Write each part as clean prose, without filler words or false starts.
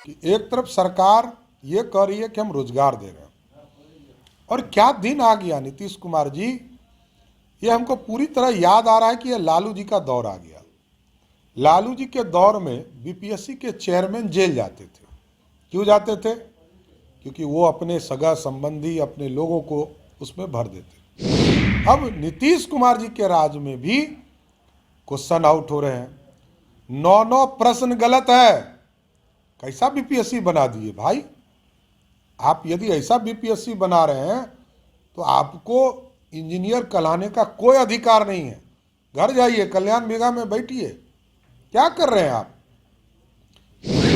कि एक तरफ सरकार ये कह रही है कि हम रोजगार दे रहे हैं, और क्या दिन आ गया नीतीश कुमार जी, ये हमको पूरी तरह याद आ रहा है कि ये लालू जी का दौर आ गया। लालू जी के दौर में बीपीएससी के चेयरमैन जेल जाते थे। क्यों जाते थे? क्योंकि वो अपने सगा संबंधी, अपने लोगों को उसमें भर देते। अब नीतीश कुमार जी के राज में भी क्वेश्चन आउट हो रहे हैं। 9 प्रश्न गलत है। कैसा बीपीएससी बना दिए भाई? आप यदि ऐसा बीपीएससी बना रहे हैं तो आपको इंजीनियर कहलाने का कोई अधिकार नहीं है। घर जाइए, कल्याण मेगा में बैठिए। क्या कर रहे हैं आप?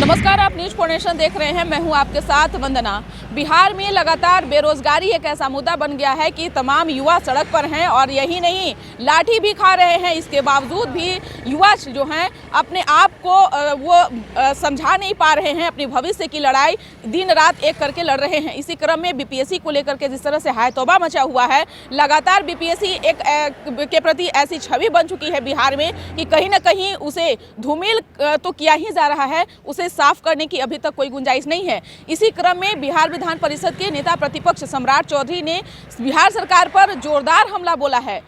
नमस्कार, आप न्यूज फॉर नेशन देख रहे हैं। मैं हूं आपके साथ वंदना। बिहार में लगातार बेरोजगारी एक ऐसा मुद्दा बन गया है कि तमाम युवा सड़क पर हैं, और यही नहीं, लाठी भी खा रहे हैं। इसके बावजूद भी युवा जो हैं अपने आप को वो समझा नहीं पा रहे हैं। अपने भविष्य की लड़ाई दिन रात एक करके लड़ रहे हैं। इसी क्रम में बीपीएससी को लेकर के जिस तरह से हाय तौबा मचा हुआ है, लगातार बीपीएससी के प्रति ऐसी छवि बन चुकी है बिहार में कि कहीं ना कहीं उसे धूमिल तो किया ही जा रहा है, उसे साफ करने की अभी तक कोई गुंजाइश नहीं है। इसी क्रम में बिहार विधान परिषद के नेता प्रतिपक्ष सम्राट चौधरी ने बिहार सरकार पर जोरदार हमला बोला है।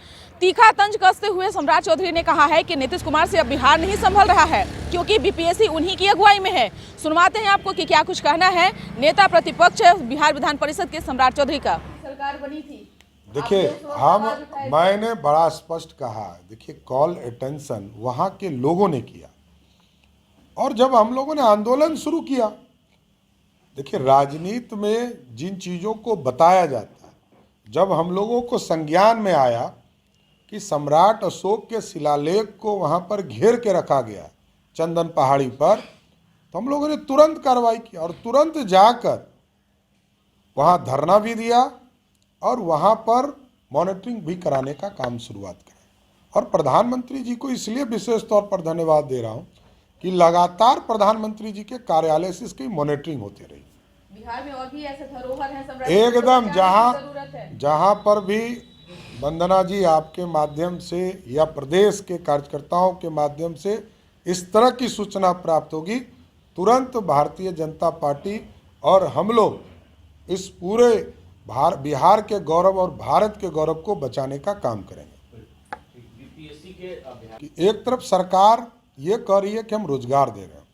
तीखा तंज कसते हुए सम्राट चौधरी ने कहा है कि नीतीश कुमार से अब बिहार नहीं संभल रहा है, क्योंकि बीपीएससी उन्हीं की अगुवाई में है। सुनवाते हैं आपको कि क्या कुछ कहना है नेता प्रतिपक्ष बिहार विधान परिषद के सम्राट चौधरी का। सरकार बनी थी, देखिए, मैंने बड़ा स्पष्ट कहा। देखिए, कॉल अटेंशन वहाँ के लोगों ने किया, और जब हम लोगों ने आंदोलन शुरू किया, देखिए राजनीति में जिन चीज़ों को बताया जाता है, जब हम लोगों को संज्ञान में आया कि सम्राट अशोक के शिलालेख को वहाँ पर घेर के रखा गया चंदन पहाड़ी पर, तो हम लोगों ने तुरंत कार्रवाई की और तुरंत जाकर वहाँ धरना भी दिया और वहाँ पर मॉनिटरिंग भी कराने का काम शुरुआत करा। और प्रधानमंत्री जी को इसलिए विशेष तौर पर धन्यवाद दे रहा हूँ कि लगातार प्रधानमंत्री जी के कार्यालय से इसकी मॉनिटरिंग होती रही। बिहार में और भी ऐसे धरोहर हैं एकदम, जहां पर भी वंदना जी आपके माध्यम से या प्रदेश के कार्यकर्ताओं के माध्यम से इस तरह की सूचना प्राप्त होगी, तुरंत भारतीय जनता पार्टी और हम लोग इस पूरे बिहार के गौरव और भारत के गौरव को बचाने का काम करेंगे। एक तरफ सरकार ये कह रही है कि हम रोजगार दे रहे हैं,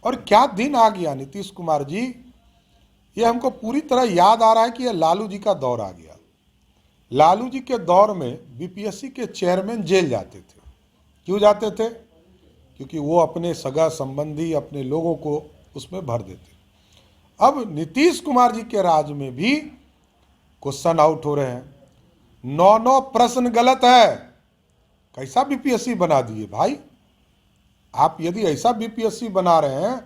और क्या दिन आ गया नीतीश कुमार जी, ये हमको पूरी तरह याद आ रहा है कि ये लालू जी का दौर आ गया। लालू जी के दौर में बीपीएससी के चेयरमैन जेल जाते थे। क्यों जाते थे? क्योंकि वो अपने सगा संबंधी, अपने लोगों को उसमें भर देते। अब नीतीश कुमार जी के राज में भी क्वेश्चन आउट हो रहे हैं। 9 प्रश्न गलत है। कैसा बीपीएससी बना दिए भाई? आप यदि ऐसा बीपीएससी बना रहे हैं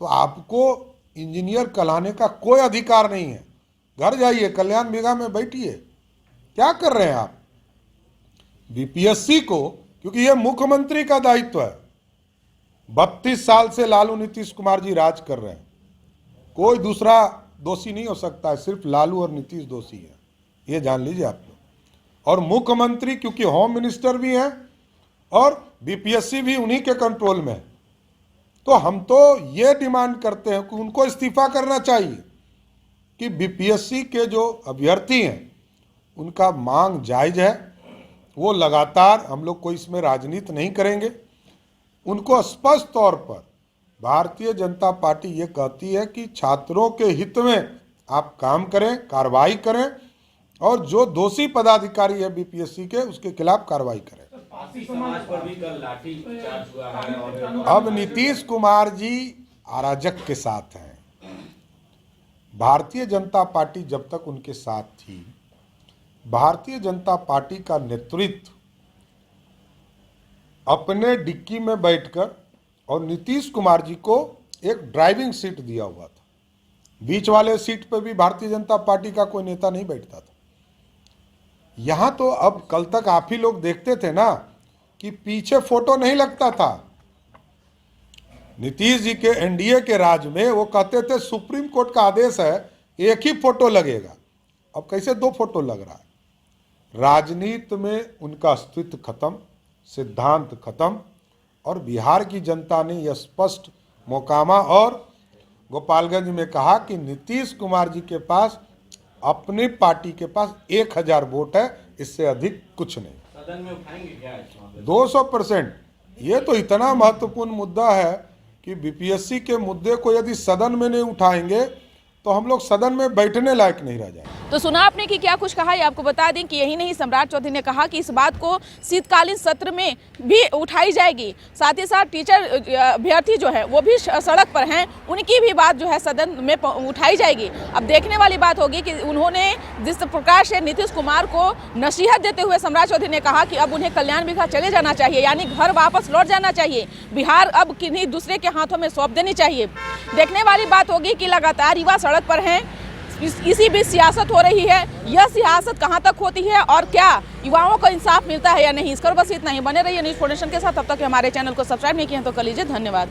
तो आपको इंजीनियर कहलाने का कोई अधिकार नहीं है। घर जाइए, कल्याण मेगा में बैठिए। क्या कर रहे हैं आप? बीपीएससी को, क्योंकि यह मुख्यमंत्री का दायित्व है। 32 साल से लालू नीतीश कुमार जी राज कर रहे हैं। कोई दूसरा दोषी नहीं हो सकता है, सिर्फ लालू और नीतीश दोषी है, ये जान लीजिए आप लोग। और मुख्यमंत्री क्योंकि होम मिनिस्टर भी हैं और बीपीएससी भी उन्हीं के कंट्रोल में है, तो हम तो ये डिमांड करते हैं कि उनको इस्तीफा करना चाहिए। कि बीपीएससी के जो अभ्यर्थी हैं उनका मांग जायज़ है, वो लगातार, हम लोग कोई इसमें राजनीति नहीं करेंगे। उनको स्पष्ट तौर पर भारतीय जनता पार्टी ये कहती है कि छात्रों के हित में आप काम करें, कार्रवाई करें, और जो दोषी पदाधिकारी है बीपीएससी के उसके खिलाफ कार्रवाई करें। समाज पर भी कल लाठी चार्ज हुआ है और अब नीतीश कुमार जी अराजक के साथ हैं। भारतीय जनता पार्टी जब तक उनके साथ थी, भारतीय जनता पार्टी का नेतृत्व अपने डिक्की में बैठकर, और नीतीश कुमार जी को एक ड्राइविंग सीट दिया हुआ था। बीच वाले सीट पर भी भारतीय जनता पार्टी का कोई नेता नहीं बैठता था। यहाँ तो अब कल तक आप ही लोग देखते थे ना कि पीछे फोटो नहीं लगता था। नीतीश जी के एनडीए के राज में वो कहते थे सुप्रीम कोर्ट का आदेश है, एक ही फोटो लगेगा। अब कैसे 2 फोटो लग रहा है? राजनीति में उनका अस्तित्व खत्म, सिद्धांत खत्म, और बिहार की जनता ने यह स्पष्ट मोकामा और गोपालगंज में कहा कि नीतीश कुमार जी के पास अपनी पार्टी के पास 1000 वोट है, इससे अधिक कुछ नहीं। सदन में उठाएंगे क्या इस मामले 200%। ये तो इतना महत्वपूर्ण मुद्दा है कि बीपीएससी के मुद्दे को यदि सदन में नहीं उठाएंगे तो हम लोग सदन में बैठने लायक नहीं रह जाएंगे। तो सुना आपने कि क्या कुछ कहा, ये आपको बता दें कि यही नहीं, सम्राट चौधरी ने कहा कि इस बात को शीतकालीन सत्र में भी उठाई जाएगी। साथ ही साथ टीचर अभ्यर्थी जो है वो भी सड़क पर हैं, उनकी भी बात जो है सदन में उठाई जाएगी। अब देखने वाली बात होगी कि उन्होंने जिस प्रकार से नीतीश कुमार को नसीहत देते हुए सम्राट चौधरी ने कहा कि अब उन्हें कल्याण विकास चले जाना चाहिए, यानी घर वापस लौट जाना चाहिए, बिहार अब किन्हीं दूसरे के हाथों में सौंप देनी चाहिए। देखने वाली बात होगी कि लगातार युवा सड़क पर हैं, इसी बीच सियासत हो रही है। यह सियासत कहां तक होती है और क्या युवाओं को इंसाफ मिलता है या नहीं, इस पर बस इतना ही। बने रहिए न्यूज़ फाउंडेशन के साथ। तब तक हमारे चैनल को सब्सक्राइब नहीं किए हैं तो कर लीजिए। धन्यवाद।